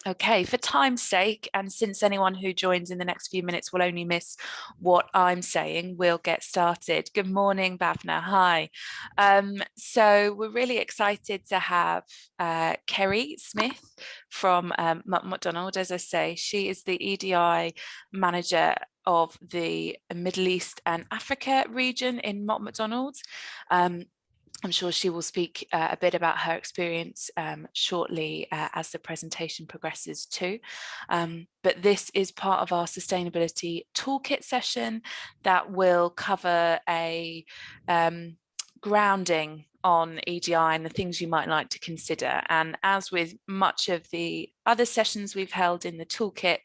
Okay, for time's sake, and since anyone who joins in the next few minutes will only miss what I'm saying, we'll get started. Good morning, Bhavna. Hi. So we're really excited to have Kerry Smith from McDonald. As I say, she is the EDI manager of the Middle East and Africa region in Mott MacDonald. I'm sure she will speak a bit about her experience shortly as the presentation progresses too. But this is part of our sustainability toolkit session that will cover a grounding on EDI and the things you might like to consider. And as with much of the other sessions we've held in the toolkit,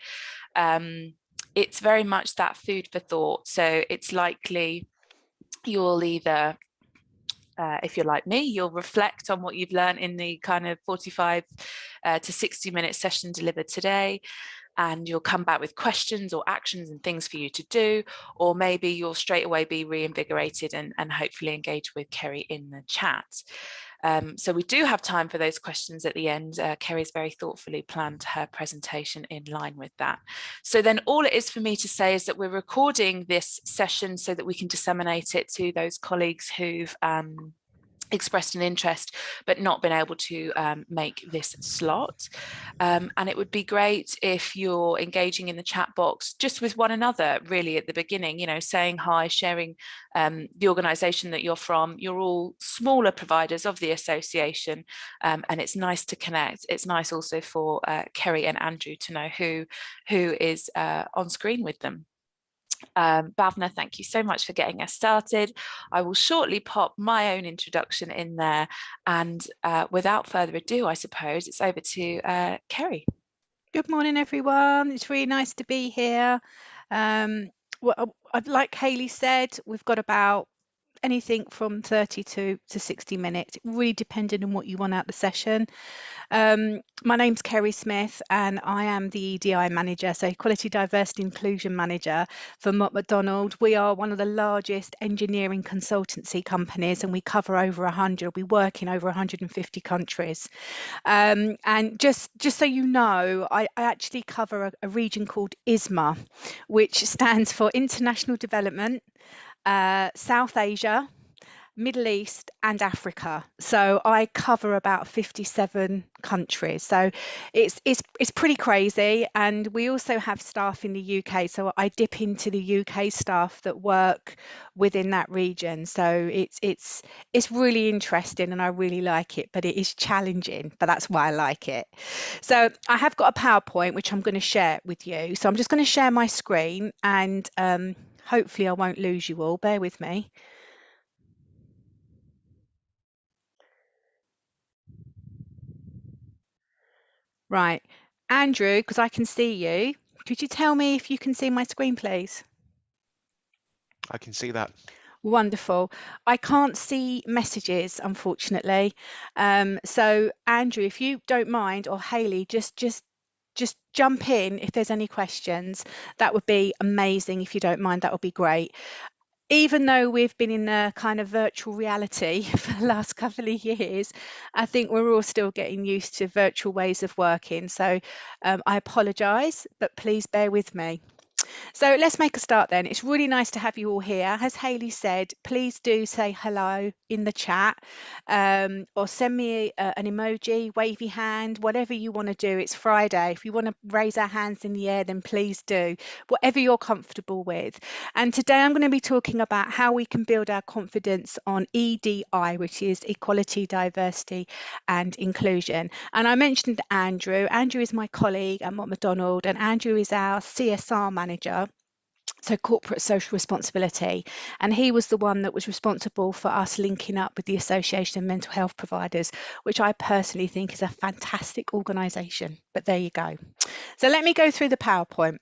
it's very much that food for thought. So it's likely you'll either if you're like me, you'll reflect on what you've learned in the kind of 45 to 60-minute session delivered today, and you'll come back with questions or actions and things for you to do, or maybe you'll straight away be reinvigorated and hopefully engage with Kerry in the chat. So we do have time for those questions at the end. Kerry's very thoughtfully planned her presentation in line with that. So then all it is for me to say is that we're recording this session so that we can disseminate it to those colleagues who've expressed an interest but not been able to make this slot, and it would be great if you're engaging in the chat box just with one another really at the beginning, you know, saying hi, sharing the organization that you're from. You're all smaller providers of the association, and it's nice to connect. It's nice also for Kerry and Andrew to know who is on screen with them. Bhavna, thank you so much for getting us started. I will shortly pop my own introduction in there, and without further ado, I suppose it's over to Kerry. Good morning, everyone. It's really nice to be here. Like Hayley said, we've got about anything from 30 to 60 minutes, really depending on what you want out the session. My name's Kerry Smith and I am the EDI manager, so Equality, Diversity, Inclusion Manager for Mott MacDonald. We are one of the largest engineering consultancy companies and we cover over 100, we work in over 150 countries. And just so you know, I actually cover a region called ISMA, which stands for International Development, South Asia, Middle East and Africa. So I cover about 57 countries. So it's pretty crazy. And we also have staff in the UK. So I dip into the UK staff that work within that region. So it's really interesting and I really like it, but it is challenging, but that's why I like it. So I have got a PowerPoint, which I'm going to share with you. So I'm just going to share my screen and hopefully I won't lose you all. Bear with me. Right, Andrew, because I can see you, could you tell me if you can see my screen, please? I can see that. Wonderful. I can't see messages, unfortunately. So Andrew, if you don't mind, or Hayley, just jump in if there's any questions. That would be amazing. If you don't mind, that would be great. Even though we've been in a kind of virtual reality for the last couple of years, I think we're all still getting used to virtual ways of working. So I apologise, but please bear with me. So let's make a start then. It's really nice to have you all here. As Hayley said, please do say hello in the chat or send me an emoji, wave your hand, whatever you want to do. It's Friday. If you want to raise our hands in the air, then please do, whatever you're comfortable with. And today I'm going to be talking about how we can build our confidence on EDI, which is Equality, Diversity and Inclusion. And I mentioned Andrew. Andrew is my colleague at Mott MacDonald, and Andrew is our CSR manager, so corporate social responsibility, and he was the one that was responsible for us linking up with the Association of Mental Health Providers, which I personally think is a fantastic organisation. But there you go. So let me go through the PowerPoint.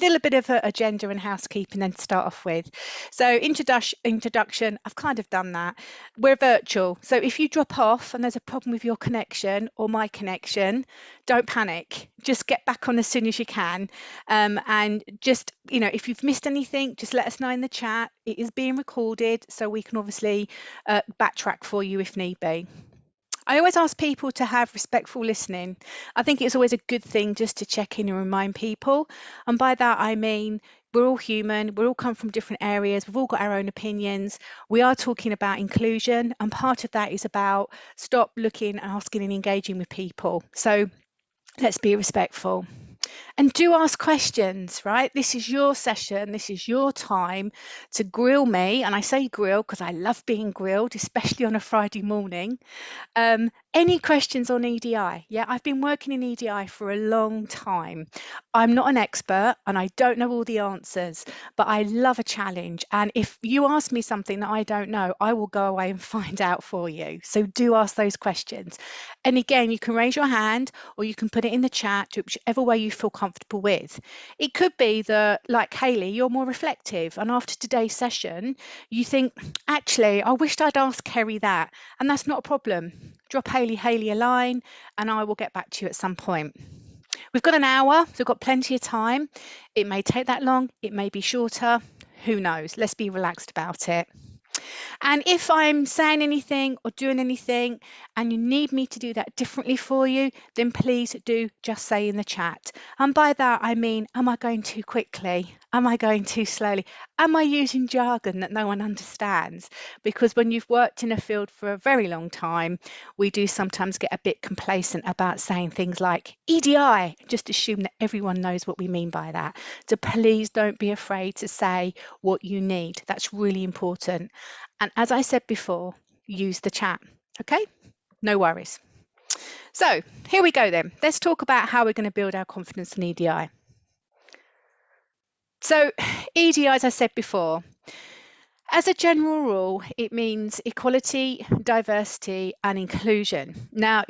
Little bit of agenda and housekeeping then to start off with. So introduction, I've kind of done that. We're virtual, so if you drop off and there's a problem with your connection or my connection, don't panic, just get back on as soon as you can, and just, you know, if you've missed anything, just let us know in the chat. It is being recorded, so we can obviously backtrack for you if need be. I always ask people to have respectful listening. I think it's always a good thing just to check in and remind people. And by that, I mean, we're all human, we all come from different areas, we've all got our own opinions. We are talking about inclusion, and part of that is about stop looking, asking, and engaging with people. So let's be respectful. And do ask questions, right? This is your session. This is your time to grill me. And I say grill because I love being grilled, especially on a Friday morning. Any questions on EDI? Yeah, I've been working in EDI for a long time. I'm not an expert and I don't know all the answers, but I love a challenge. And if you ask me something that I don't know, I will go away and find out for you. So do ask those questions. And again, you can raise your hand or you can put it in the chat, whichever way you feel comfortable with. It could be that, like Hayley, you're more reflective. And after today's session, you think, actually, I wished I'd asked Kerry that. And that's not a problem. Drop Hayley a line and I will get back to you at some point. We've got an hour, so we've got plenty of time. It may take that long, it may be shorter, who knows? Let's be relaxed about it. And if I'm saying anything or doing anything and you need me to do that differently for you, then please do just say in the chat. And by that, I mean, am I going too quickly? Am I going too slowly? Am I using jargon that no one understands? Because when you've worked in a field for a very long time, we do sometimes get a bit complacent about saying things like EDI, just assume that everyone knows what we mean by that. So please don't be afraid to say what you need. That's really important. And as I said before, use the chat, okay? No worries. So here we go then. Let's talk about how we're going to build our confidence in EDI. So EDI, as I said before, as a general rule, it means equality, diversity, and inclusion. Now,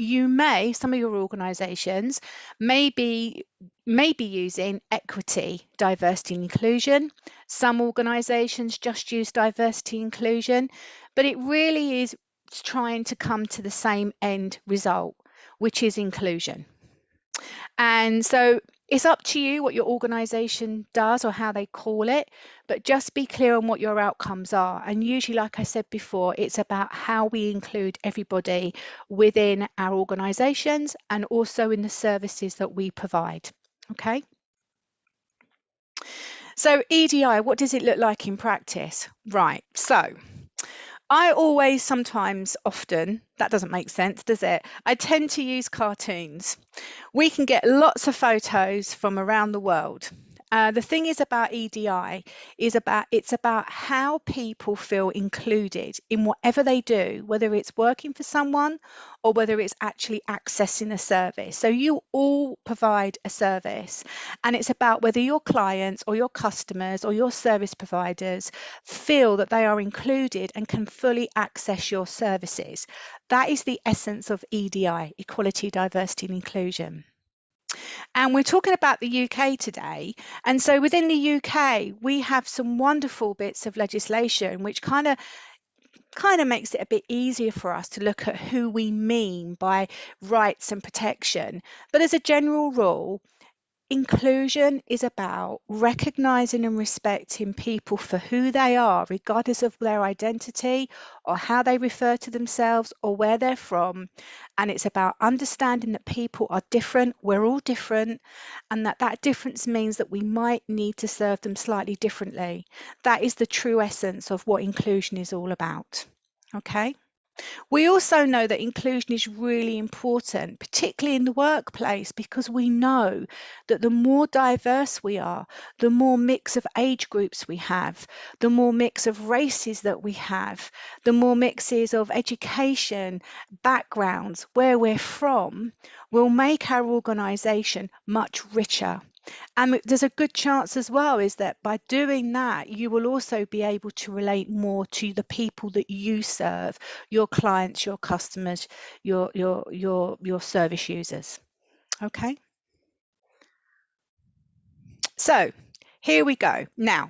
some of your organisations may be using equity, diversity, and inclusion. Some organisations just use diversity, inclusion, but it really is trying to come to the same end result, which is inclusion. And so it's up to you what your organisation does or how they call it, but just be clear on what your outcomes are. And usually, like I said before, it's about how we include everybody within our organisations and also in the services that we provide. Okay. So EDI, what does it look like in practice? Right. So I always, often, that doesn't make sense, does it? I tend to use cartoons. We can get lots of photos from around the world. The thing is about EDI it's about how people feel included in whatever they do, whether it's working for someone or whether it's actually accessing a service. So you all provide a service, and it's about whether your clients or your customers or your service providers feel that they are included and can fully access your services. That is the essence of EDI, equality, diversity, and inclusion. And we're talking about the UK today. And so within the UK, we have some wonderful bits of legislation which kind of makes it a bit easier for us to look at who we mean by rights and protection. But as a general rule, inclusion is about recognising and respecting people for who they are, regardless of their identity or how they refer to themselves or where they're from. And it's about understanding that people are different, we're all different, and that difference means that we might need to serve them slightly differently. That is the true essence of what inclusion is all about. Okay. We also know that inclusion is really important, particularly in the workplace, because we know that the more diverse we are, the more mix of age groups we have, the more mix of races that we have, the more mixes of education, backgrounds, where we're from, will make our organisation much richer. And there's a good chance as well is that by doing that, you will also be able to relate more to the people that you serve, your clients, your customers, your service users. Okay. So here we go. Now,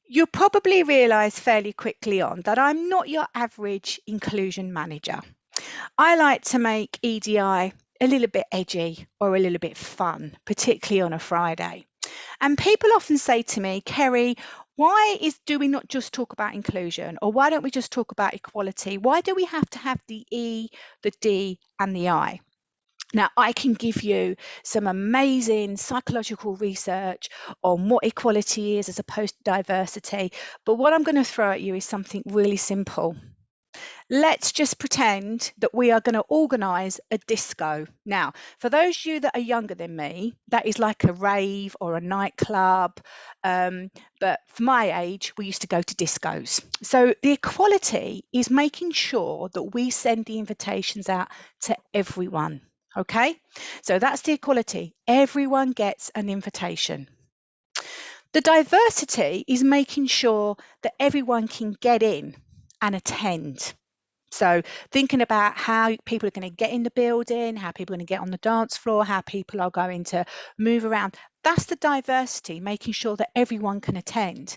you'll probably realise fairly quickly on that I'm not your average inclusion manager. I like to make EDI a little bit edgy or a little bit fun, particularly on a Friday. And people often say to me, Kerry, do we not just talk about inclusion, or why don't we just talk about equality? Why do we have to have the E, the D, and the I? Now, I can give you some amazing psychological research on what equality is as opposed to diversity, but what I'm going to throw at you is something really simple. Let's just pretend that we are going to organise a disco. Now, for those of you that are younger than me, that is like a rave or a nightclub. But for my age, we used to go to discos. So the equality is making sure that we send the invitations out to everyone. Okay, so that's the equality. Everyone gets an invitation. The diversity is making sure that everyone can get in and attend. So thinking about how people are going to get in the building, how people are going to get on the dance floor, how people are going to move around. That's the diversity, making sure that everyone can attend.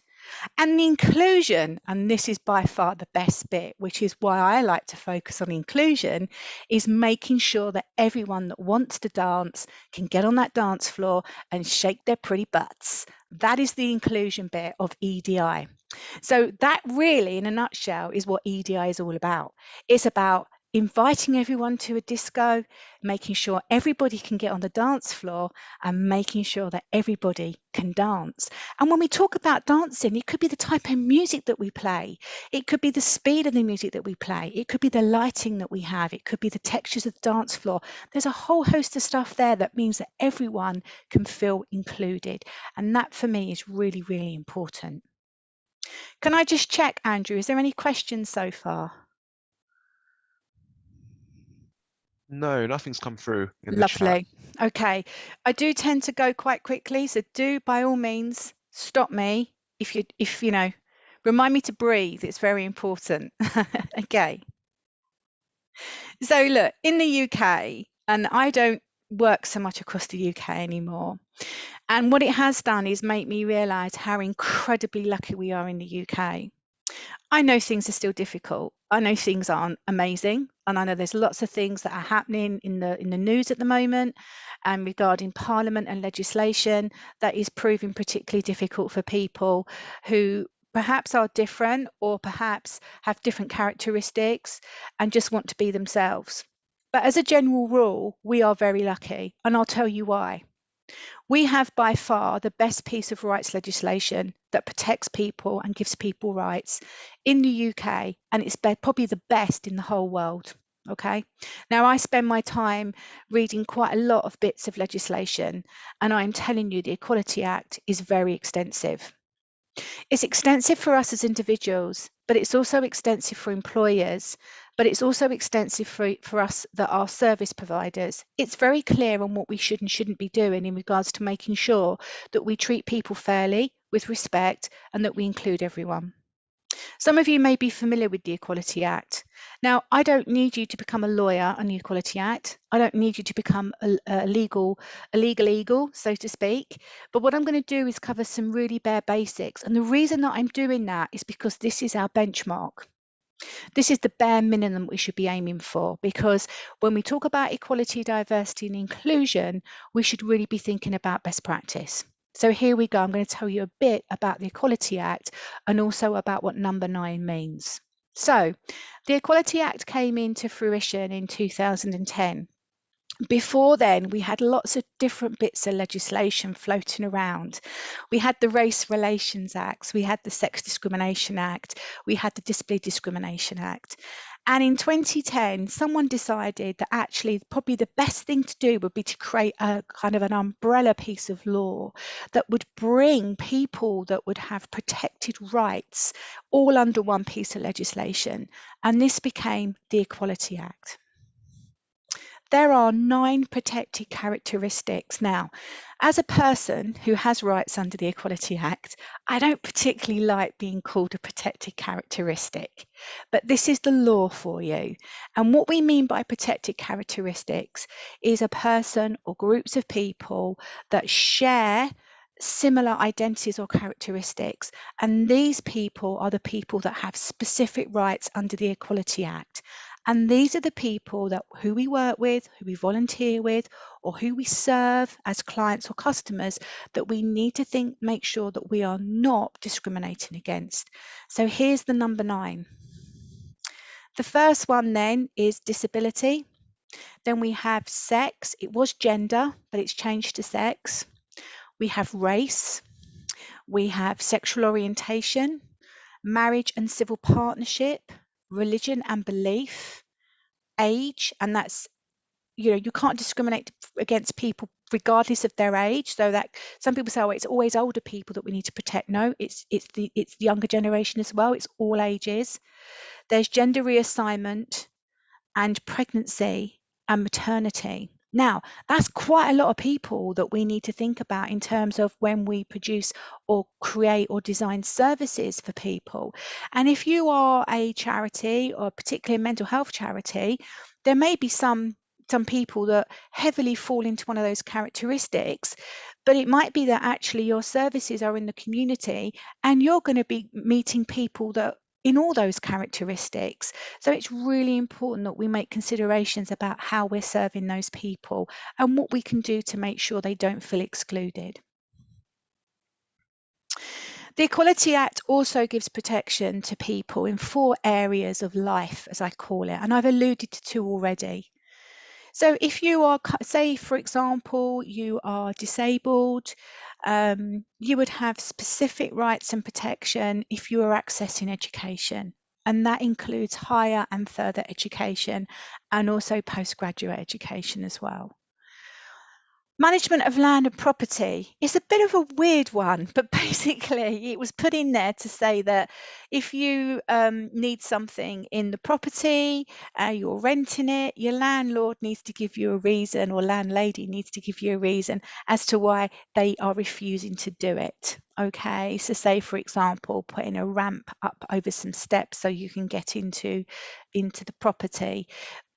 And the inclusion, and this is by far the best bit, which is why I like to focus on inclusion, is making sure that everyone that wants to dance can get on that dance floor and shake their pretty butts. That is the inclusion bit of EDI. So that really, in a nutshell, is what EDI is all about. It's about inviting everyone to a disco, making sure everybody can get on the dance floor, and making sure that everybody can dance. And when we talk about dancing, it could be the type of music that we play. It could be the speed of the music that we play. It could be the lighting that we have. It could be the textures of the dance floor. There's a whole host of stuff there that means that everyone can feel included. And that for me is really, really important. Can I just check, Andrew, is there any questions so far? No, nothing's come through in the chat. Lovely. Okay. I do tend to go quite quickly, so do by all means stop me if you know, remind me to breathe. It's very important. Okay. So look, in the UK, and I don't work so much across the UK anymore. And what it has done is make me realise how incredibly lucky we are in the UK. I know things are still difficult. I know things aren't amazing, and I know there's lots of things that are happening in the news at the moment, and regarding Parliament and legislation that is proving particularly difficult for people who perhaps are different or perhaps have different characteristics and just want to be themselves. But as a general rule, we are very lucky, and I'll tell you why. We have by far the best piece of rights legislation that protects people and gives people rights in the UK, and it's probably the best in the whole world. Okay. Now, I spend my time reading quite a lot of bits of legislation, and I'm telling you, the Equality Act is very extensive. It's extensive for us as individuals, but it's also extensive for employers, but it's also extensive for us that are service providers. It's very clear on what we should and shouldn't be doing in regards to making sure that we treat people fairly, with respect, and that we include everyone. Some of you may be familiar with the Equality Act. Now, I don't need you to become a lawyer on the Equality Act. I don't need you to become a legal eagle, so to speak. But what I'm going to do is cover some really bare basics. And the reason that I'm doing that is because this is our benchmark. This is the bare minimum we should be aiming for, because when we talk about equality, diversity, and inclusion, we should really be thinking about best practice. So here we go. I'm going to tell you a bit about the Equality Act and also about what number 9 means. So the Equality Act came into fruition in 2010. Before then, we had lots of different bits of legislation floating around. We had the Race Relations Act, we had the Sex Discrimination Act, we had the Disability Discrimination Act. And in 2010, someone decided that actually probably the best thing to do would be to create a kind of an umbrella piece of law that would bring people that would have protected rights all under one piece of legislation. And this became the Equality Act. There are 9 protected characteristics. Now, as a person who has rights under the Equality Act, I don't particularly like being called a protected characteristic, but this is the law for you. And what we mean by protected characteristics is a person or groups of people that share similar identities or characteristics, and these people are the people that have specific rights under the Equality Act. And these are the people who we work with, who we volunteer with, or who we serve as clients or customers, that we need to make sure that we are not discriminating against. So here's the number 9. The first one then is disability. Then we have sex. It was gender, but it's changed to sex. We have race. We have sexual orientation, marriage and civil partnership, religion and belief, age, and that's, you can't discriminate against people regardless of their age. So that some people say, oh, it's always older people that we need to protect. No, it's the younger generation as well. It's all ages. There's gender reassignment and pregnancy and maternity. Now, that's quite a lot of people that we need to think about in terms of when we produce or create or design services for people. And if you are a charity, or particularly a mental health charity, there may be some people that heavily fall into one of those characteristics, but it might be that actually your services are in the community and you're going to be meeting people that in all those characteristics. So it's really important that we make considerations about how we're serving those people and what we can do to make sure they don't feel excluded. The Equality Act also gives protection to people in 4 areas of life, as I call it, and I've alluded to 2 already. So if you are, say, for example, you are disabled, you would have specific rights and protection if you are accessing education. And that includes higher and further education and also postgraduate education as well. Management of land and property is a bit of a weird one, but basically it was put in there to say that if you need something in the property, you're renting it, your landlord needs to give you a reason, or landlady needs to give you a reason as to why they are refusing to do it. Okay, so say for example, putting a ramp up over some steps so you can get into the property.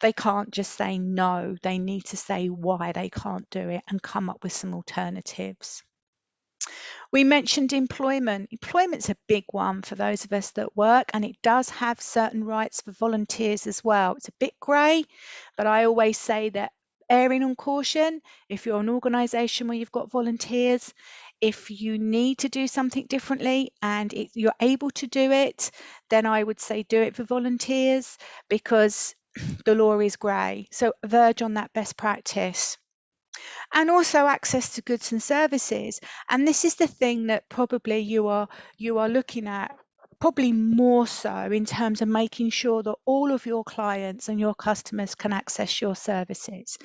They can't just say no, they need to say why they can't do it and come up with some alternatives. We mentioned employment. Employment's a big one for those of us that work, and it does have certain rights for volunteers as well. It's a bit grey, but I always say that erring on caution, if you're an organisation where you've got volunteers, if you need to do something differently and you're able to do it, then I would say do it for volunteers, because the law is grey. So verge on that best practice. And also access to goods and services. And this is the thing that probably you are looking at probably more so in terms of making sure that all of your clients and your customers can access your services.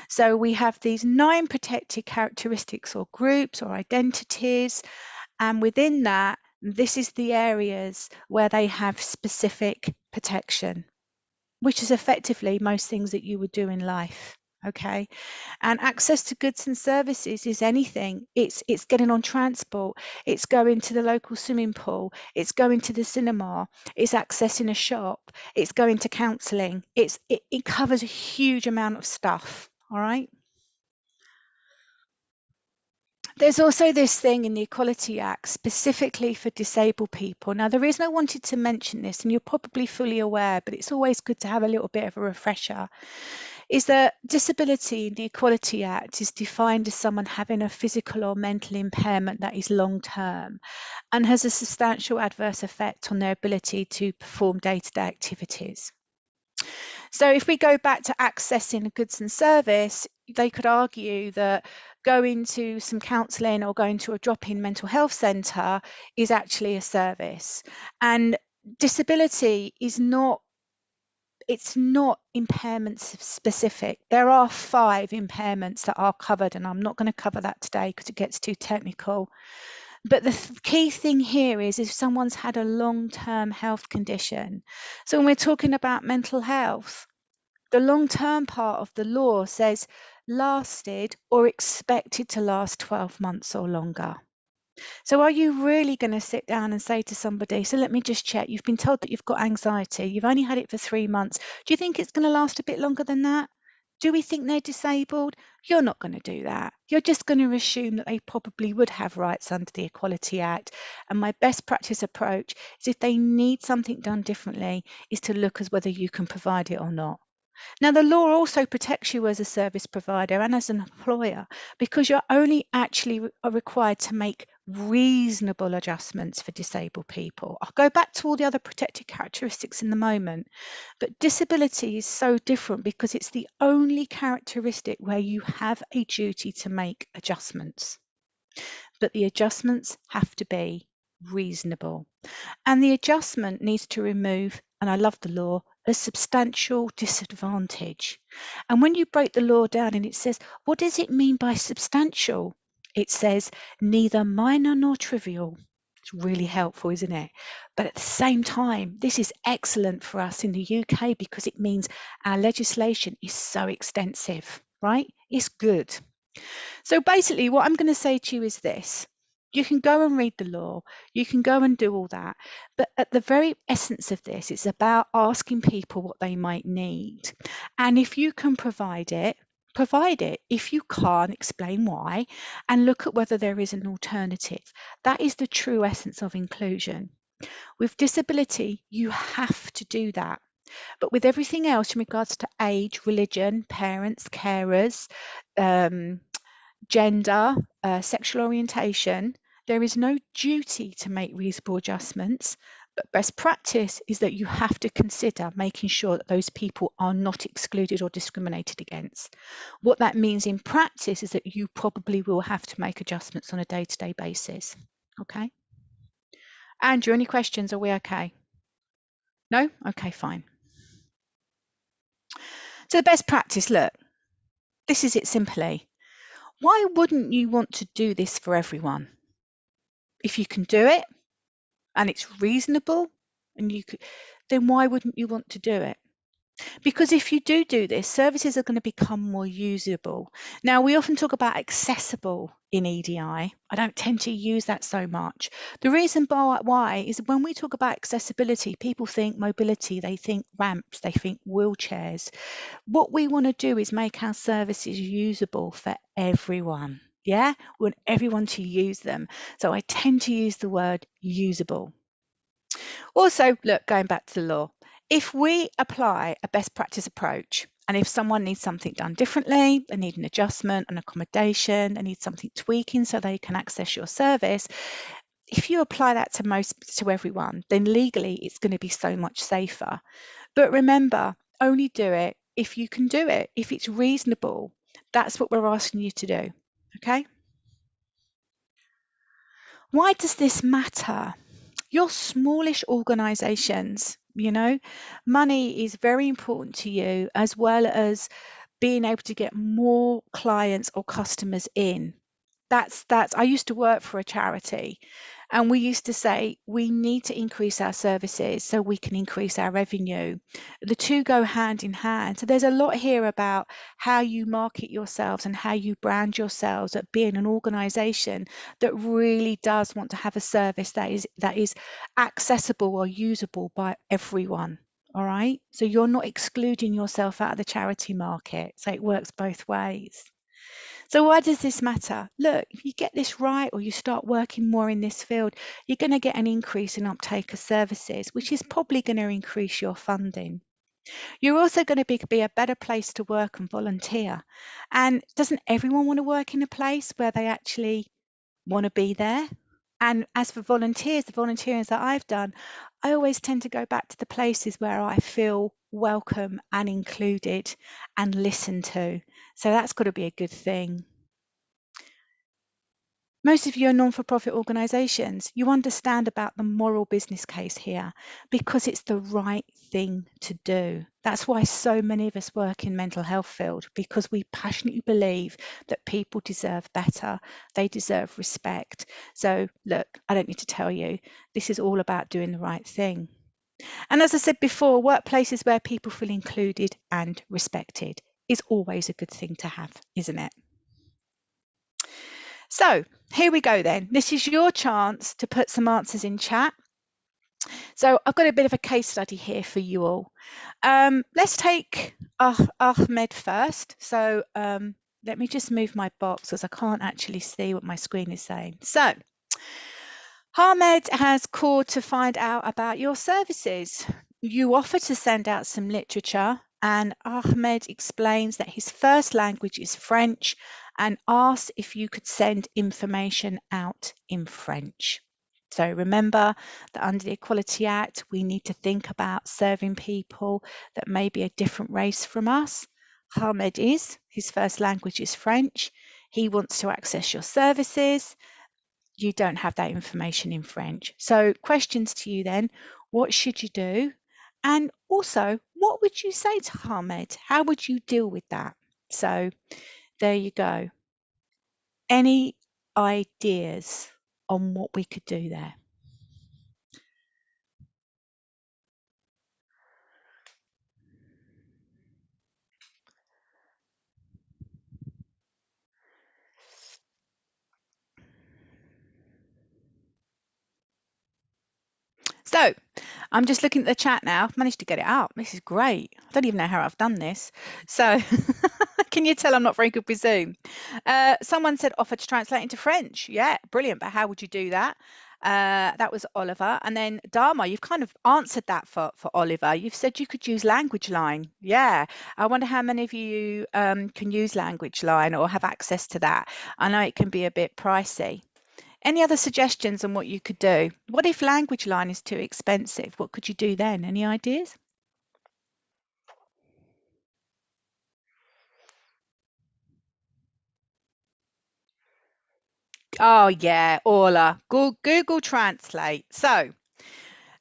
So we have these 9 protected characteristics or groups or identities, and within that, this is the areas where they have specific protection, which is effectively most things that you would do in life. Okay, and access to goods and services is anything. It's getting on transport, it's going to the local swimming pool, it's going to the cinema, it's accessing a shop, it's going to counselling. It covers a huge amount of stuff. All right. There's also this thing in the Equality Act specifically for disabled people. Now, the reason I wanted to mention this, and you're probably fully aware, but it's always good to have a little bit of a refresher, is that disability in the Equality Act is defined as someone having a physical or mental impairment that is long-term and has a substantial adverse effect on their ability to perform day-to-day activities. So if we go back to accessing a goods and service, they could argue that going to some counselling or going to a drop-in mental health centre is actually a service. And disability is not, it's not impairment specific. There are 5 impairments that are covered, and I'm not going to cover that today because it gets too technical. But the key thing here is if someone's had a long-term health condition. So when we're talking about mental health, the long-term part of the law says lasted or expected to last 12 months or longer. So are you really going to sit down and say to somebody, so let me just check, you've been told that you've got anxiety, you've only had it for 3 months, do you think it's going to last a bit longer than that? Do we think they're disabled? You're not going to do that. You're just going to assume that they probably would have rights under the Equality Act. And my best practice approach is, if they need something done differently, is to look as whether you can provide it or not. Now, the law also protects you as a service provider and as an employer, because you're only actually required to make reasonable adjustments for disabled people. I'll go back to all the other protected characteristics in a moment, but disability is so different because it's the only characteristic where you have a duty to make adjustments. But the adjustments have to be reasonable. And the adjustment needs to remove, and I love the law, a substantial disadvantage. And when you break the law down and it says, what does it mean by substantial? It says neither minor nor trivial. It's really helpful, isn't it? But at the same time, this is excellent for us in the UK because it means our legislation is so extensive, right? It's good. So basically, what I'm going to say to you is this. You can go and read the law, you can go and do all that, but at the very essence of this, it's about asking people what they might need. And if you can provide it, provide it. If you can't, explain why, and look at whether there is an alternative. That is the true essence of inclusion. With disability, you have to do that. But with everything else in regards to age, religion, parents, carers, gender, sexual orientation, there is no duty to make reasonable adjustments, but best practice is that you have to consider making sure that those people are not excluded or discriminated against. What that means in practice is that you probably will have to make adjustments on a day-to-day basis. Okay. Andrew, any questions? Are we okay? No? Okay, fine. So the best practice, look, this is it simply. Why wouldn't you want to do this for everyone? If you can do it and it's reasonable and you could, then why wouldn't you want to do it? Because if you do this, services are going to become more usable. Now, we often talk about accessible in EDI. I don't tend to use that so much. The reason why is when we talk about accessibility, people think mobility, they think ramps, they think wheelchairs. What we want to do is make our services usable for everyone. Yeah, we want everyone to use them. So I tend to use the word usable. Also, look, going back to the law, if we apply a best practice approach, and if someone needs something done differently, they need an adjustment, an accommodation, they need something tweaking so they can access your service, if you apply that to everyone, then legally it's going to be so much safer. But remember, only do it if you can do it, if it's reasonable. That's what we're asking you to do. Okay? Why does this matter? You're smallish organizations, you know, money is very important to you, as well as being able to get more clients or customers in. That's I used to work for a charity, and we used to say we need to increase our services so we can increase our revenue. The two go hand in hand. So there's a lot here about how you market yourselves and how you brand yourselves at being an organization that really does want to have a service that is accessible or usable by everyone. All right, so you're not excluding yourself out of the charity market. So it works both ways. So why does this matter? Look, if you get this right or you start working more in this field, you're going to get an increase in uptake of services, which is probably going to increase your funding. You're also going to be a better place to work and volunteer. And doesn't everyone want to work in a place where they actually want to be there? And as for volunteers, the volunteering that I've done, I always tend to go back to the places where I feel welcome and included and listened to. So that's got to be a good thing. Most of you are non-for-profit organisations. You understand about the moral business case here because it's the right thing to do. That's why so many of us work in mental health field, because we passionately believe that people deserve better. They deserve respect. So look, I don't need to tell you, this is all about doing the right thing. And as I said before, workplaces where people feel included and respected is always a good thing to have, isn't it? So here we go then. This is your chance to put some answers in chat. So I've got a bit of a case study here for you all. Let's take Ahmed first. So let me just move my box because I can't actually see what my screen is saying. So Ahmed has called to find out about your services. You offer to send out some literature, and Ahmed explains that his first language is French and asks if you could send information out in French. So remember that under the Equality Act, we need to think about serving people that may be a different race from us. Ahmed his first language is French. He wants to access your services. You don't have that information in French. So questions to you then, what should you do? And also, what would you say to Ahmed? How would you deal with that? So there you go. Any ideas on what we could do there? So I'm just looking at the chat now. I've managed to get it up. This is great. I don't even know how I've done this. So can you tell I'm not very good with Zoom? Someone said offer to translate into French. Yeah, brilliant. But how would you do that? That was Oliver. And then Dharma, you've kind of answered that for Oliver. You've said you could use Language Line. Yeah, I wonder how many of you can use Language Line or have access to that. I know it can be a bit pricey. Any other suggestions on what you could do? What if Language Line is too expensive? What could you do then? Any ideas? Oh yeah, Orla, Google Translate. So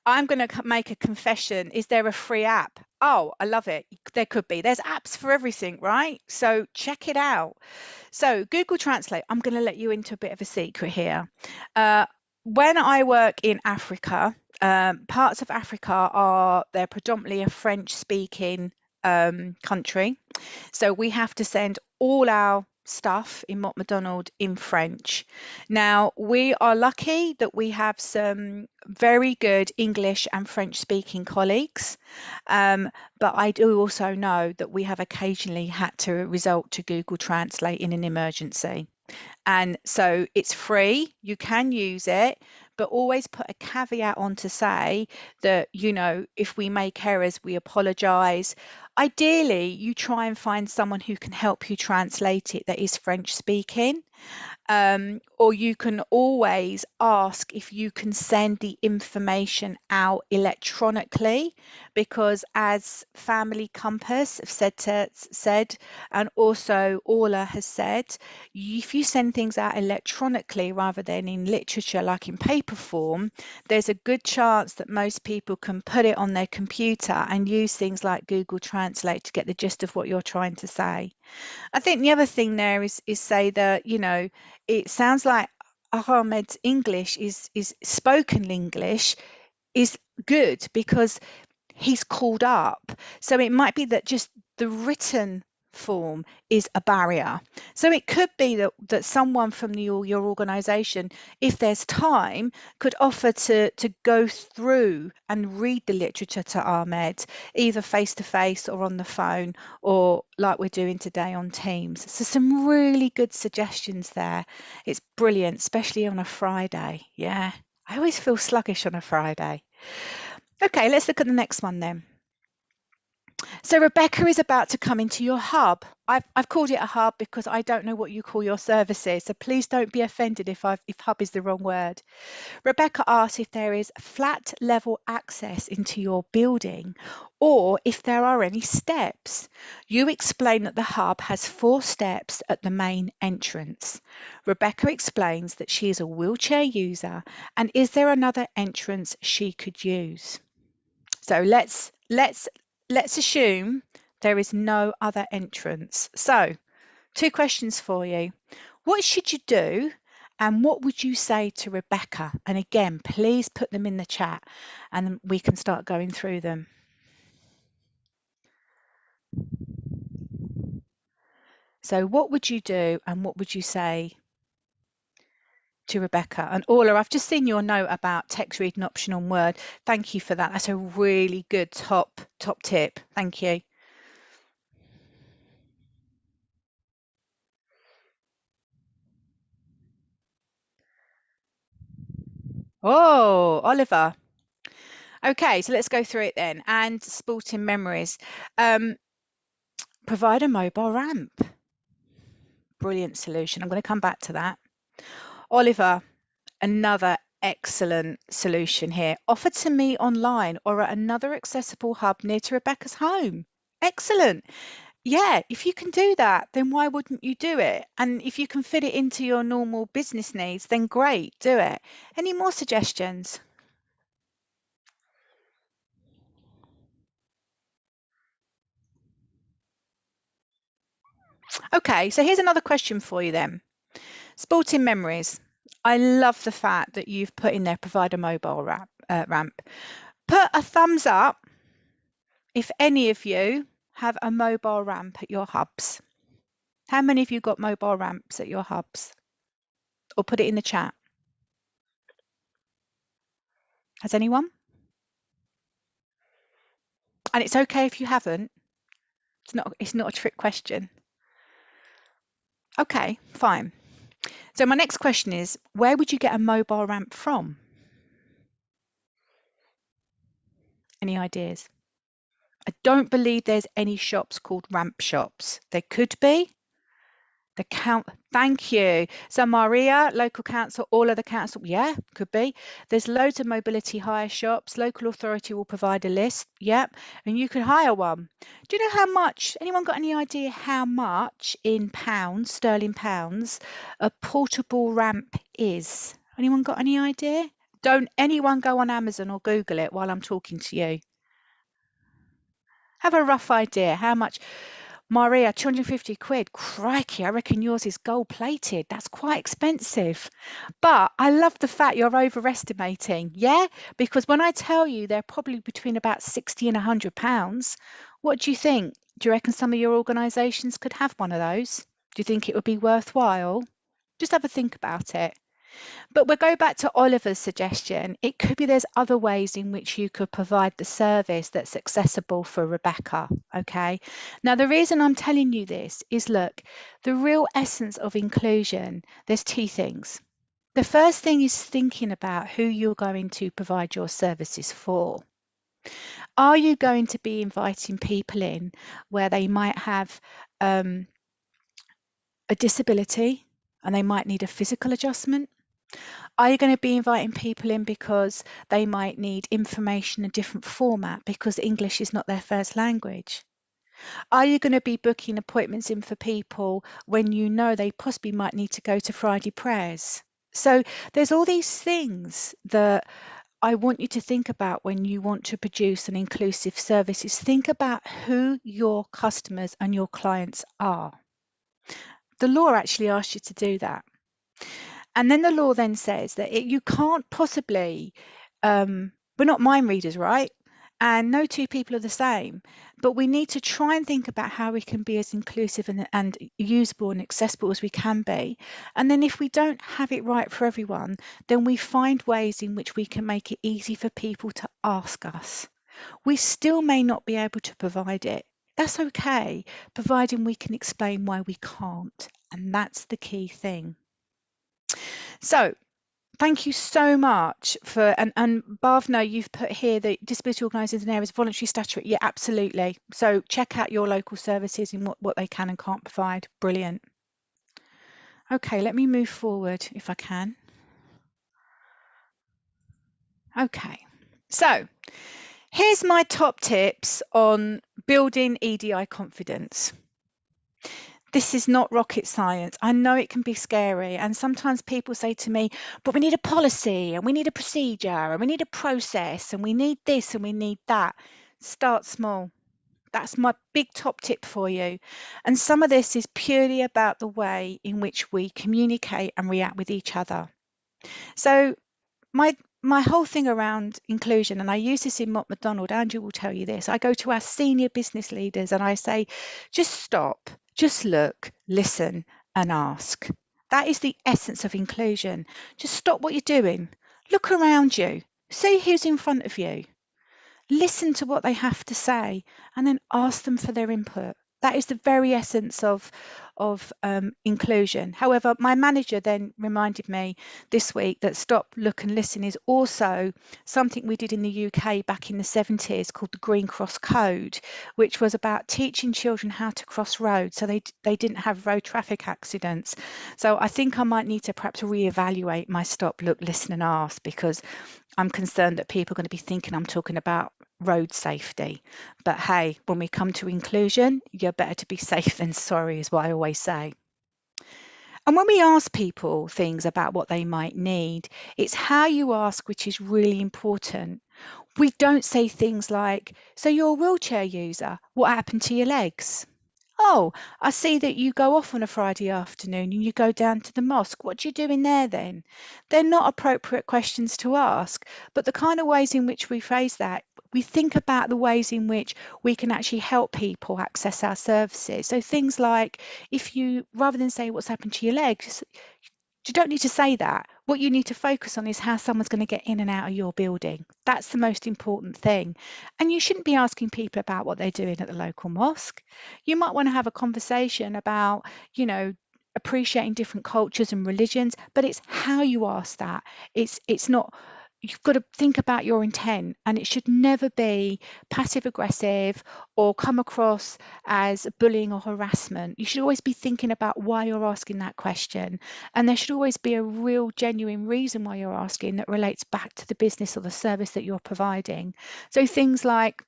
I'm going to make a confession. Is there a free app? Oh, I love it. There could be. There's apps for everything, right? So check it out. So Google Translate, I'm going to let you into a bit of a secret here. When I work in Africa, parts of Africa they're predominantly a French-speaking country. So we have to send all our stuff in Mott MacDonald in French. Now, we are lucky that we have some very good English and French speaking colleagues, but I do also know that we have occasionally had to resort to Google Translate in an emergency. And so it's free, you can use it, but always put a caveat on to say that, you know, if we make errors, we apologize. Ideally, you try and find someone who can help you translate it that is French speaking. Or you can always ask if you can send the information out electronically, because as Family Compass have said, and also Orla has said, if you send things out electronically rather than in literature like in paper form, there's a good chance that most people can put it on their computer and use things like Google Translate to get the gist of what you're trying to say. I think the other thing there is say that, you know, it sounds like Ahmed's English is spoken English is good because he's called up. So it might be that just the written form is a barrier. So it could be that someone from your organization, if there's time, could offer to go through and read the literature to Ahmed, either face to face or on the phone, or like we're doing today on Teams. So some really good suggestions there. It's brilliant, especially on a Friday. Yeah, I always feel sluggish on a Friday. Okay, let's look at the next one then. So Rebecca is about to come into your hub. I've called it a hub because I don't know what you call your services, so please don't be offended if hub is the wrong word. Rebecca asks if there is flat level access into your building or if there are any steps. You explain that the hub has 4 steps at the main entrance. Rebecca explains that she is a wheelchair user, and is there another entrance she could use? So let's assume there is no other entrance. So 2 questions for you. What should you do? And what would you say to Rebecca? And again, please put them in the chat and we can start going through them. So what would you do and what would you say to Rebecca. And Orla, I've just seen your note about text read an option on Word. Thank you for that. That's a really good top tip. Thank you. Oh, Oliver. Okay, so let's go through it then. And sporting memories. Provide a mobile ramp. Brilliant solution. I'm going to come back to that. Oliver, another excellent solution here. Offer to me online or at another accessible hub near to Rebecca's home. Excellent. Yeah, if you can do that, then why wouldn't you do it? And if you can fit it into your normal business needs, then great, do it. Any more suggestions? Okay, so here's another question for you then. Sporting memories. I love the fact that you've put in there provide a mobile ramp. Put a thumbs up if any of you have a mobile ramp at your hubs. How many of you got mobile ramps at your hubs? Or put it in the chat. Has anyone? And it's okay if you haven't. It's not a trick question. Okay, fine. So my next question is, where would you get a mobile ramp from? Any ideas? I don't believe there's any shops called ramp shops. There could be. Thank you. So Maria, local council, all other council, yeah, could be. There's loads of mobility hire shops. Local authority will provide a list, yep, and you can hire one. Do you know how much, anyone got any idea how much in pounds, sterling pounds, a portable ramp is? Anyone got any idea? Don't anyone go on Amazon or Google it while I'm talking to you. Have a rough idea how much. Maria, 250 quid. Crikey, I reckon yours is gold plated. That's quite expensive. But I love the fact you're overestimating. Yeah, because when I tell you they're probably between about 60 and 100 pounds, what do you think? Do you reckon some of your organisations could have one of those? Do you think it would be worthwhile? Just have a think about it. But we'll go back to Oliver's suggestion. It could be there's other ways in which you could provide the service that's accessible for Rebecca, okay? Now, the reason I'm telling you this is, look, the real essence of inclusion, there's two things. The first thing is thinking about who you're going to provide your services for. Are you going to be inviting people in where they might have a disability and they might need a physical adjustment? Are you going to be inviting people in because they might need information in a different format because English is not their first language? Are you going to be booking appointments in for people when you know they possibly might need to go to Friday prayers? So there's all these things that I want you to think about when you want to produce an inclusive service. Is think about who your customers and your clients are. The law actually asks you to do that. And then the law then says that you can't possibly, we're not mind readers, right? And no two people are the same, but we need to try and think about how we can be as inclusive and usable and accessible as we can be. And then if we don't have it right for everyone, then we find ways in which we can make it easy for people to ask us. We still may not be able to provide it. That's okay, providing we can explain why we can't. And that's the key thing. So thank you so much for, and Bhavna, you've put here that disability organisers in areas of voluntary statutory. Yeah, absolutely. So check out your local services and what they can and can't provide. Brilliant. Okay, let me move forward if I can. Okay, so here's my top tips on building EDI confidence. This is not rocket science. I know it can be scary. And sometimes people say to me, but we need a policy and we need a procedure and we need a process and we need this and we need that. Start small. That's my big top tip for you. And some of this is purely about the way in which we communicate and react with each other. So my whole thing around inclusion, and I use this in Mott MacDonald, Andrew will tell you this, I go to our senior business leaders and I say, just stop, just look, listen and ask. That is the essence of inclusion. Just stop what you're doing, look around you, see who's in front of you, listen to what they have to say, and then ask them for their input. That is the very essence of inclusion. However, my manager then reminded me this week that stop, look and listen is also something we did in the UK back in the 70s called the Green Cross Code, which was about teaching children how to cross roads so they didn't have road traffic accidents. So I think I might need to perhaps reevaluate my stop, look, listen and ask, because I'm concerned that people are going to be thinking I'm talking about road safety. But hey, when we come to inclusion, you're better to be safe than sorry, is what I always say. And when we ask people things about what they might need, it's how you ask which is really important. We don't say things like, so you're a wheelchair user, what happened to your legs? Oh, I see that you go off on a Friday afternoon and you go down to the mosque. What do you do in there then? They're not appropriate questions to ask, but the kind of ways in which we phrase that, we think about the ways in which we can actually help people access our services. So things like, if you, rather than say what's happened to your legs, you don't need to say that. What you need to focus on is how someone's going to get in and out of your building. That's the most important thing. And you shouldn't be asking people about what they're doing at the local mosque. You might want to have a conversation about, appreciating different cultures and religions, but it's how you ask that. It's not, you've got to think about your intent, and it should never be passive aggressive or come across as bullying or harassment. You should always be thinking about why you're asking that question, and there should always be a real genuine reason why you're asking that relates back to the business or the service that you're providing. So things like,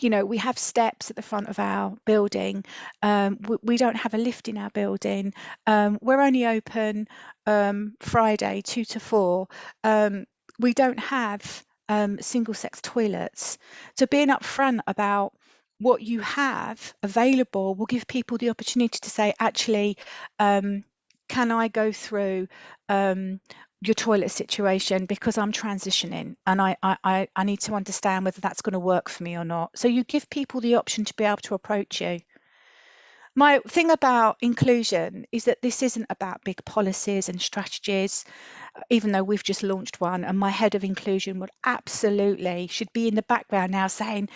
we have steps at the front of our building. We don't have a lift in our building. We're only open Friday 2 to 4. We don't have single-sex toilets. So being upfront about what you have available will give people the opportunity to say, actually, can I go through your toilet situation because I'm transitioning and I need to understand whether that's going to work for me or not. So you give people the option to be able to approach you. My thing about inclusion is that this isn't about big policies and strategies, even though we've just launched one, and my head of inclusion should be in the background now saying,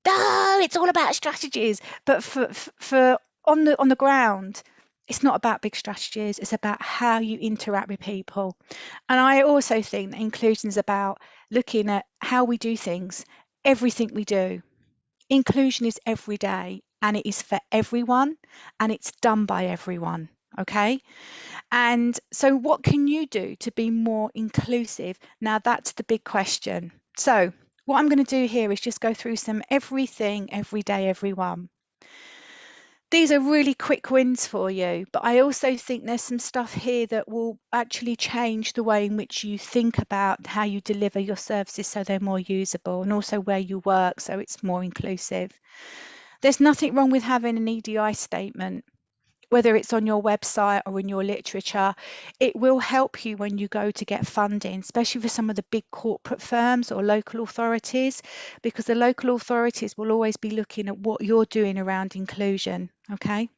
no, it's all about strategies. But for on the ground, it's not about big strategies, it's about how you interact with people. And I also think that inclusion is about looking at how we do things, everything we do. Inclusion is every day, and it is for everyone, and it's done by everyone. Okay. And so what can you do to be more inclusive? Now that's the big question. So what I'm going to do here is just go through some everything, every day, everyone. These are really quick wins for you, but I also think there's some stuff here that will actually change the way in which you think about how you deliver your services so they're more usable, and also where you work so it's more inclusive. There's nothing wrong with having an EDI statement, whether it's on your website or in your literature. It will help you when you go to get funding, especially for some of the big corporate firms or local authorities, because the local authorities will always be looking at what you're doing around inclusion. Okay.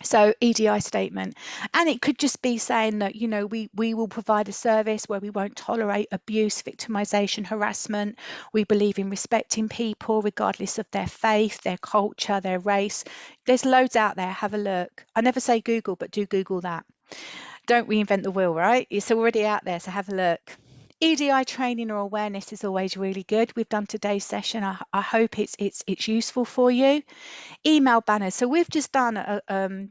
So EDI statement, and it could just be saying that, we will provide a service where we won't tolerate abuse, victimization, harassment. We believe in respecting people regardless of their faith, their culture, their race. There's loads out there. Have a look. I never say Google, but do Google that. Don't reinvent the wheel, right? It's already out there, so have a look. EDI training or awareness is always really good. We've done today's session. I hope it's useful for you. Email banners. So we've just done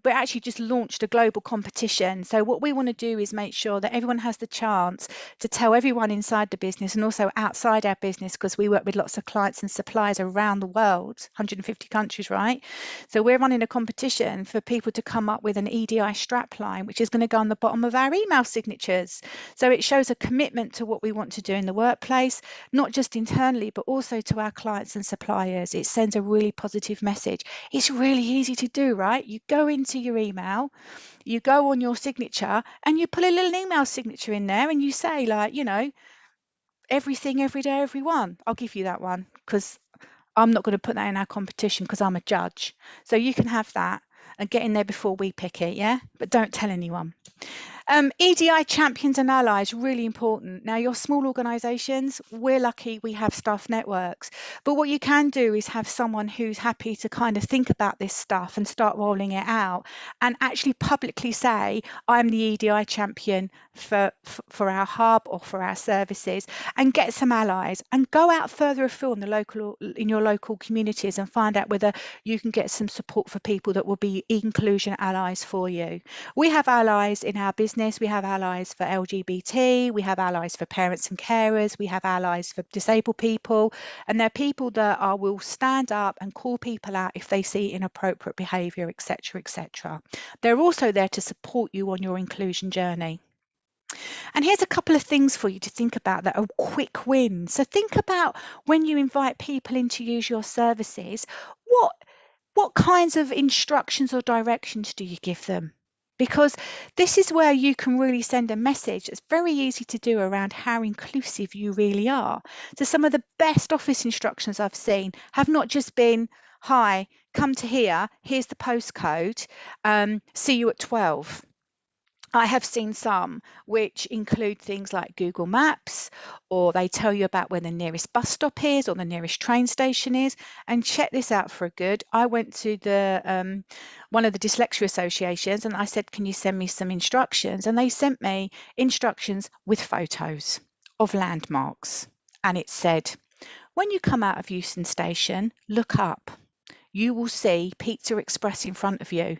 we actually just launched a global competition. So what we want to do is make sure that everyone has the chance to tell everyone inside the business and also outside our business, because we work with lots of clients and suppliers around the world, 150 countries, right? So we're running a competition for people to come up with an EDI strapline, which is going to go on the bottom of our email signatures. So it shows a commitment to what we want to do in the workplace, not just internally, but also to our clients and suppliers. It sends a really positive message. It's really easy to do, right? You go into your email, you go on your signature, and you put a little email signature in there, and you say, like, everything, every day, everyone. I'll give you that one because I'm not going to put that in our competition because I'm a judge. So you can have that. and get in there before we pick it, yeah? But don't tell anyone. EDI champions and allies, really important. Now, your small organisations, we're lucky we have staff networks. But what you can do is have someone who's happy to kind of think about this stuff and start rolling it out and actually publicly say, I'm the EDI champion for our hub or for our services, and get some allies and go out further afield in your local communities and find out whether you can get some support for people that will be inclusion allies for you. We have allies in our business. We have allies for LGBT, we have allies for parents and carers, we have allies for disabled people, and they're people that will stand up and call people out if they see inappropriate behaviour, etc., etc. They're also there to support you on your inclusion journey. And here's a couple of things for you to think about that are quick wins. So think about when you invite people in to use your services, what kinds of instructions or directions do you give them? Because this is where you can really send a message that's very easy to do around how inclusive you really are. So some of the best office instructions I've seen have not just been, hi, come to here, here's the postcode, see you at 12. I have seen some which include things like Google Maps, or they tell you about where the nearest bus stop is or the nearest train station is. And check this out for a good. I went to the one of the dyslexia associations and I said, can you send me some instructions? And they sent me instructions with photos of landmarks. And it said, when you come out of Euston Station, look up. You will see Pizza Express in front of you.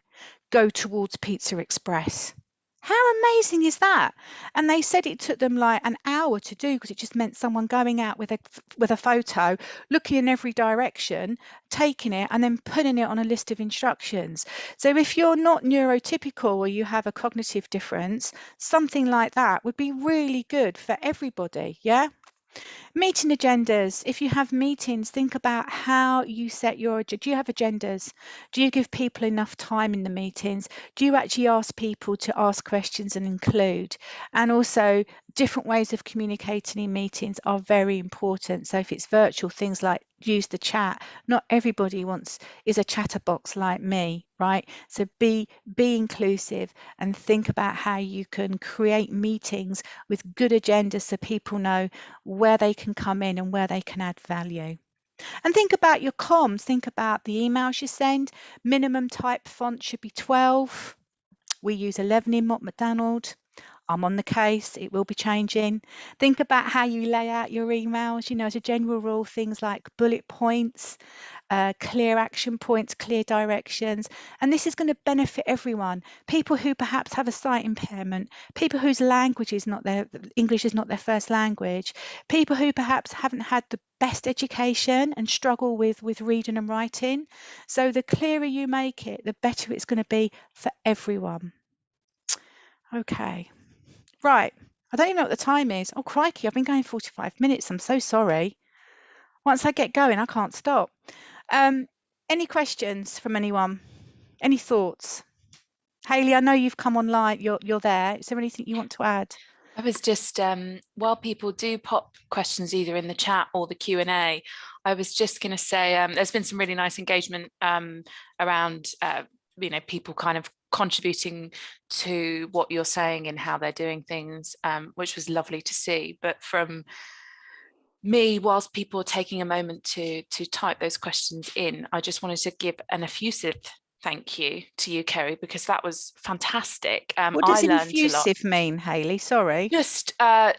Go towards Pizza Express. How amazing is that? And they said it took them like an hour to do because it just meant someone going out with a photo, looking in every direction, taking it and then putting it on a list of instructions. So if you're not neurotypical or you have a cognitive difference, something like that would be really good for everybody, yeah? Meeting agendas. If you have meetings, think about how you set your agenda. Do you have agendas? Do you give people enough time in the meetings? Do you actually ask people to ask questions and include? And also, different ways of communicating in meetings are very important. So if it's virtual, things like use the chat. Not everybody is a chatterbox like me, right? So be inclusive and think about how you can create meetings with good agendas so people know where they can come in and where they can add value. And think about your comms. Think about the emails you send. Minimum type font should be 12. We use 11 in Mott MacDonald. I'm on the case, it will be changing. Think about how you lay out your emails, as a general rule, things like bullet points, clear action points, clear directions. And this is going to benefit everyone. People who perhaps have a sight impairment, people whose English is not their first language, people who perhaps haven't had the best education and struggle with reading and writing. So the clearer you make it, the better it's going to be for everyone. Okay. Right, I don't even know what the time is. Oh, crikey, I've been going 45 minutes. I'm so sorry. Once I get going, I can't stop. Any questions from anyone? Any thoughts? Hayley, I know you've come online. You're there. Is there anything you want to add? I was just, while people do pop questions either in the chat or the Q&A, I was just going to say there's been some really nice engagement around, people kind of contributing to what you're saying and how they're doing things, which was lovely to see. But from me, whilst people are taking a moment to type those questions in, I just wanted to give an effusive thank you to you, Kerry, because that was fantastic. What does effusive mean, Hayley? Sorry. Just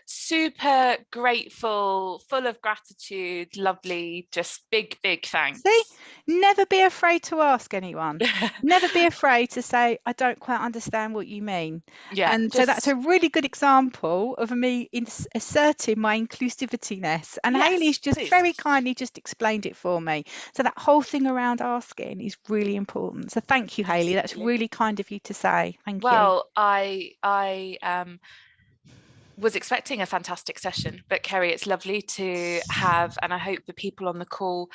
super grateful, full of gratitude, lovely, just big thanks. See, never be afraid to ask anyone. Never be afraid to say, I don't quite understand what you mean. Yeah, and so that's a really good example of me asserting my inclusivity-ness. And yes, Hayley's just very kindly just explained it for me. So that whole thing around asking is really important. So thank you, Hayley. That's really kind of you to say. Thank you. Well, I was expecting a fantastic session, but Kerry, it's lovely to have, and I hope the people on the call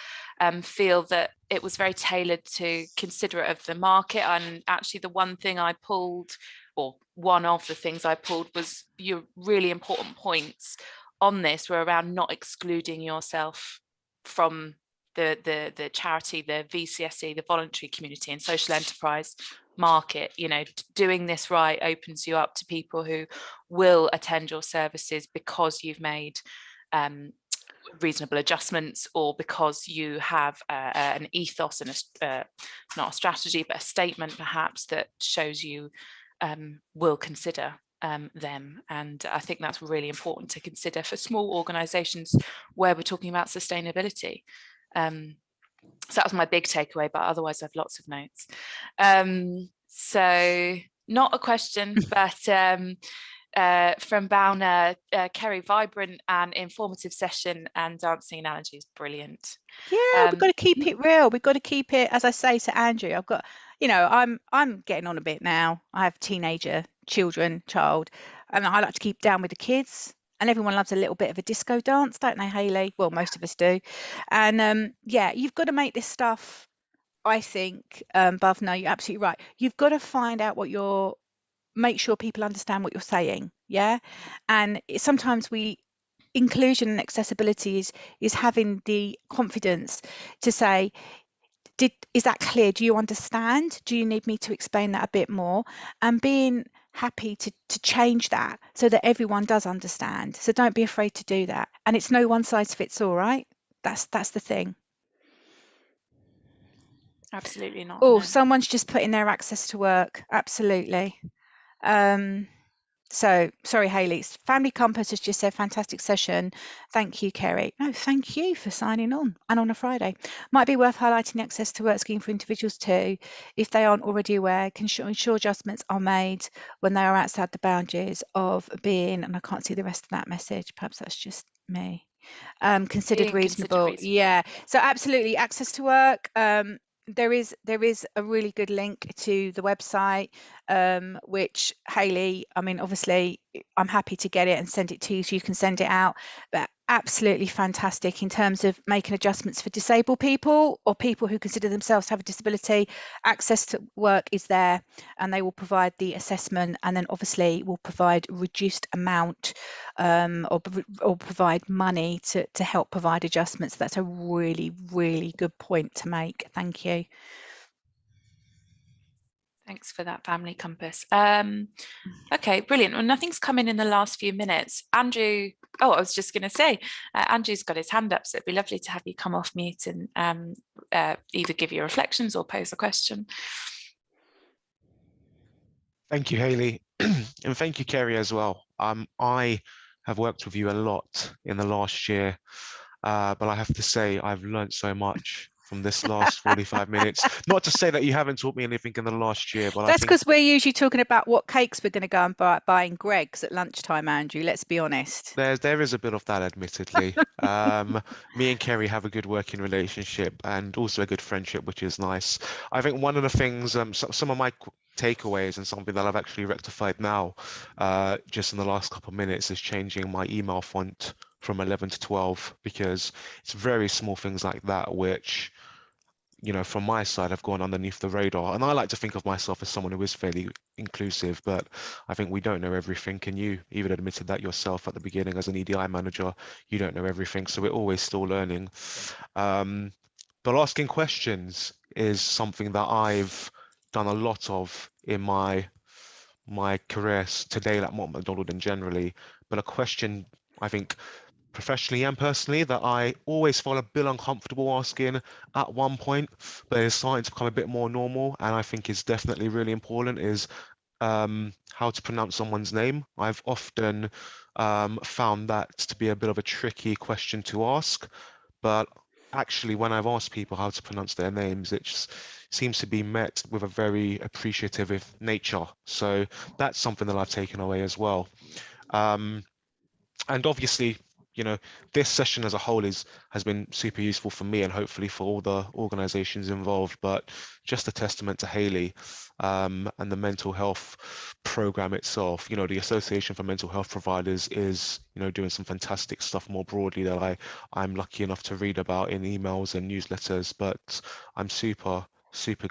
feel that it was very tailored to considerate of the market. And actually the one thing I pulled, or one of the things I pulled, was your really important points on this were around not excluding yourself from the charity, the VCSE, the voluntary community and social enterprise market. You know, doing this right opens you up to people who will attend your services because you've made reasonable adjustments, or because you have an ethos and not a strategy but a statement perhaps that shows you will consider them. And I think that's really important to consider for small organizations where we're talking about sustainability. So that was my big takeaway, but otherwise I have lots of notes. So not a question, but from Bauna, Kerry, vibrant and informative session, and dancing analogy is brilliant. Yeah, we've got to keep it real. We've got to keep it, as I say to Andrew, I've got, you know, I'm getting on a bit now. I have teenager child, and I like to keep down with the kids. And everyone loves a little bit of a disco dance, don't they, Hayley? Well, most of us do. And yeah, you've got to make this stuff, I think, Buv, no, you're absolutely right. You've got to find out make sure people understand what you're saying. Yeah. And sometimes inclusion and accessibility is having the confidence to say, is that clear? Do you understand? Do you need me to explain that a bit more? And being happy to change that so that everyone does understand. So don't be afraid to do that. And it's no one size fits all, right? That's the thing. Absolutely not. Oh, no. Someone's just put in their access to work. Absolutely. So sorry, Hayley. Family Compass has just said fantastic session. Thank you, Kerry. No, thank you for signing on, and on a Friday. Might be worth highlighting the access to work scheme for individuals too, if they aren't already aware. Can ensure adjustments are made when they are outside the boundaries of being, and I can't see the rest of that message. Perhaps that's just me. Considered reasonable. Yeah. So absolutely, access to work. There is a really good link to the website, which Hayley, I mean, obviously I'm happy to get it and send it to you so you can send it out, but absolutely fantastic in terms of making adjustments for disabled people or people who consider themselves to have a disability. Access to work is there, and they will provide the assessment, and then obviously will provide reduced amount or provide money to help provide adjustments. That's a really, really good point to make. Thank you. Thanks for that, Family Compass. Okay, brilliant. Well, nothing's come in the last few minutes. Andrew, I was just going to say, Andrew's got his hand up, so it'd be lovely to have you come off mute and either give your reflections or pose a question. Thank you, Hayley, and thank you, Kerry, as well. I have worked with you a lot in the last year, but I have to say I've learned so much from this last 45 minutes. Not to say that you haven't taught me anything in the last year, but that's because we're usually talking about what cakes we're going to go and buy in Greggs at lunchtime, Andrew. Let's be honest. There is a bit of that, admittedly. Me and Kerry have a good working relationship and also a good friendship, which is nice. I think one of the things, some of my takeaways and something that I've actually rectified now, just in the last couple of minutes, is changing my email font from 11 to 12, because it's very small things like that which, you know, from my side, have gone underneath the radar. And I like to think of myself as someone who is fairly inclusive, but I think we don't know everything. And you even admitted that yourself at the beginning as an EDI manager, you don't know everything. So we're always still learning. But asking questions is something that I've done a lot of in my career today at Mott MacDonald and generally. But a question, I think, professionally and personally, that I always felt a bit uncomfortable asking at one point, but it's starting to become a bit more normal, and I think is definitely really important, is how to pronounce someone's name. I've often found that to be a bit of a tricky question to ask, but actually when I've asked people how to pronounce their names, it just seems to be met with a very appreciative nature. So that's something that I've taken away as well. And obviously, you know, this session as a whole has been super useful for me and hopefully for all the organizations involved, but just a testament to Hayley and the mental health program itself. You know, the Association for Mental Health Providers is, you know, doing some fantastic stuff more broadly that I'm lucky enough to read about in emails and newsletters, but I'm super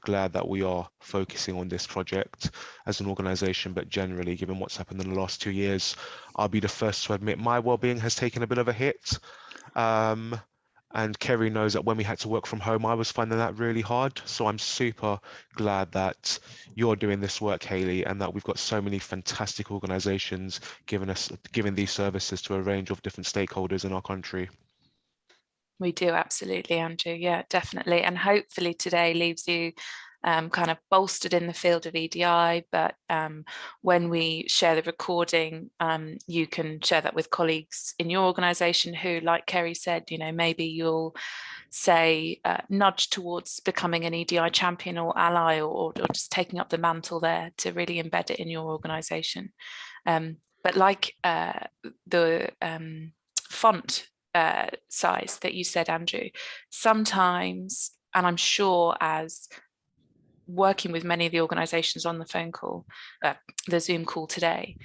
glad that we are focusing on this project as an organization, but generally, given what's happened in the last 2 years, I'll be the first to admit my well-being has taken a bit of a hit. And Kerry knows that when we had to work from home, I was finding that really hard. So I'm super glad that you're doing this work, Hayley, and that we've got so many fantastic organisations giving these services to a range of different stakeholders in our country. We do, absolutely, Andrew. Yeah, definitely. And hopefully today leaves you kind of bolstered in the field of EDI, but when we share the recording, you can share that with colleagues in your organisation who, like Kerry said, maybe you'll say nudge towards becoming an EDI champion or ally, or just taking up the mantle there to really embed it in your organisation. But like the font size that you said, Andrew, sometimes, and I'm sure as working with many of the organizations on the phone call, the Zoom call today,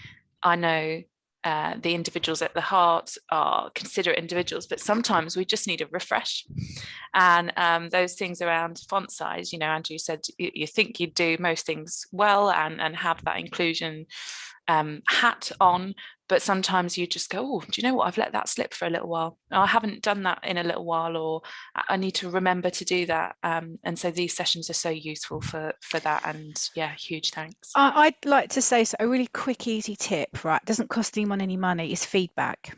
I know the individuals at the heart are considerate individuals, but sometimes we just need a refresh. And those things around font size, Andrew said you think you do most things well and have that inclusion hat on, but sometimes you just go, oh, do you know what, I've let that slip for a little while. I haven't done that in a little while, or I need to remember to do that. And so these sessions are so useful for that. And yeah, huge thanks. I'd like to say, so a really quick, easy tip, right? Doesn't cost anyone any money, is feedback.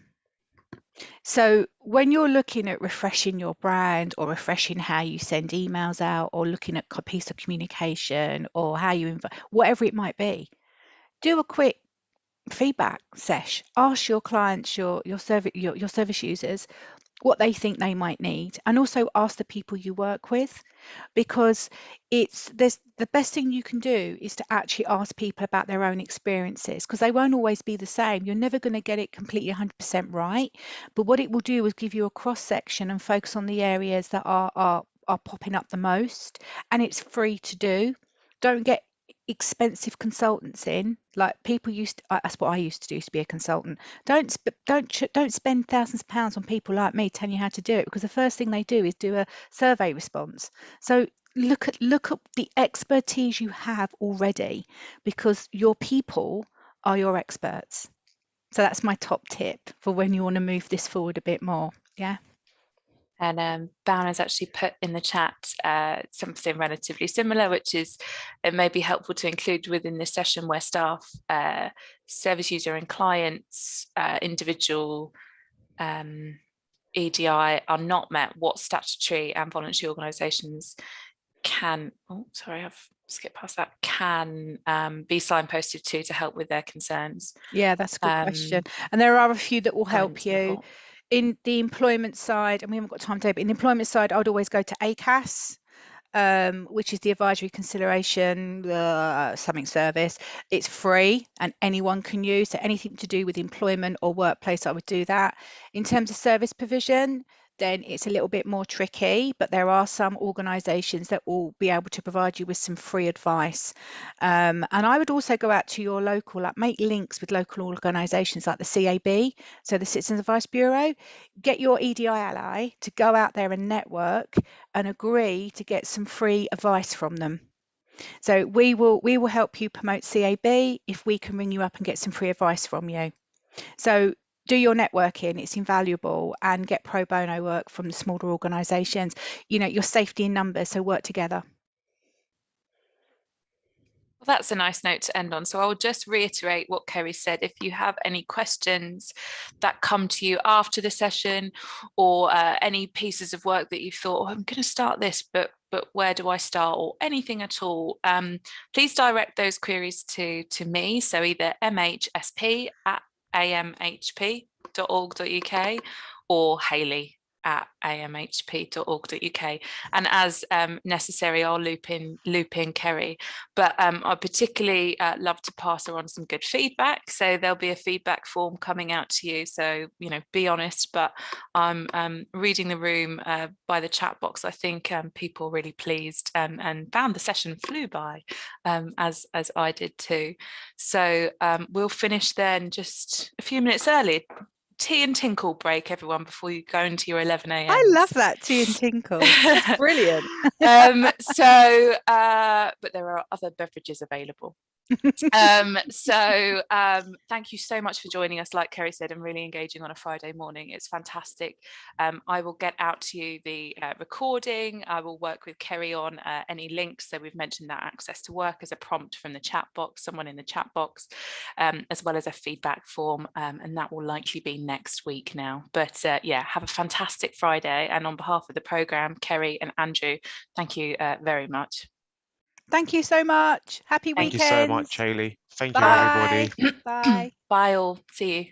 So when you're looking at refreshing your brand, or refreshing how you send emails out, or looking at a piece of communication, or how you invite, whatever it might be, do a quick feedback sesh. Ask your clients, your service users, what they think they might need, and also ask the people you work with, because the best thing you can do is to actually ask people about their own experiences, because they won't always be the same. You're never going to get it completely 100% right, but what it will do is give you a cross section and focus on the areas that are popping up the most, and it's free to do. Don't get expensive consultants in, like people that's what I used to do, to be a consultant. Don't spend thousands of pounds on people like me telling you how to do it, because the first thing they do is do a survey response. So look at the expertise you have already, because your people are your experts. So that's my top tip for when you want to move this forward a bit more. Yeah. And Baun has actually put in the chat something relatively similar, which is it may be helpful to include within this session where staff, service user and clients, individual EDI are not met, what statutory and voluntary organisations can, I've skipped past that, can be signposted to help with their concerns. Yeah, that's a good question. And there are a few that will help you. In the employment side, and we haven't got time today, but in the employment side, I would always go to ACAS, which is the Advisory Consideration something service. It's free and anyone can use, so anything to do with employment or workplace, I would do that. In terms of service provision, then it's a little bit more tricky, but there are some organisations that will be able to provide you with some free advice. And I would also go out to your local, make links with local organisations like the CAB, so the Citizens Advice Bureau. Get your EDI ally to go out there and network and agree to get some free advice from them. So we will help you promote CAB if we can ring you up and get some free advice from you. So do your networking, it's invaluable, and get pro bono work from the smaller organisations. Your safety in numbers, so work together. Well, that's a nice note to end on. So I'll just reiterate what Kerry said. If you have any questions that come to you after the session, or any pieces of work that you thought, I'm going to start this, but where do I start, or anything at all, please direct those queries to me. So either mhsp@amhp.org.uk or Hayley@amhp.org.uk, and as necessary I'll loop in Kerry, but I particularly love to pass on some good feedback, so there'll be a feedback form coming out to you, so be honest, but I'm reading the room by the chat box. I think people are really pleased and found the session flew by, as I did too. So we'll finish then just a few minutes early. Tea and tinkle break, everyone, before you go into your 11 a.m. I love that, tea and tinkle. That's brilliant. But there are other beverages available. So thank you so much for joining us, like Kerry said, and really engaging on a Friday morning. It's fantastic. I will get out to you the recording. I will work with Kerry on any links. So we've mentioned that access to work as a prompt from the chat box, someone in the chat box, as well as a feedback form, and that will likely be next week now. But yeah, have a fantastic Friday, and on behalf of the programme, Kerry and Andrew, thank you very much. Thank you so much. Happy Thank weekend. you so much, Hayley. Thank you, Bye. everybody. Bye. Bye all. See you.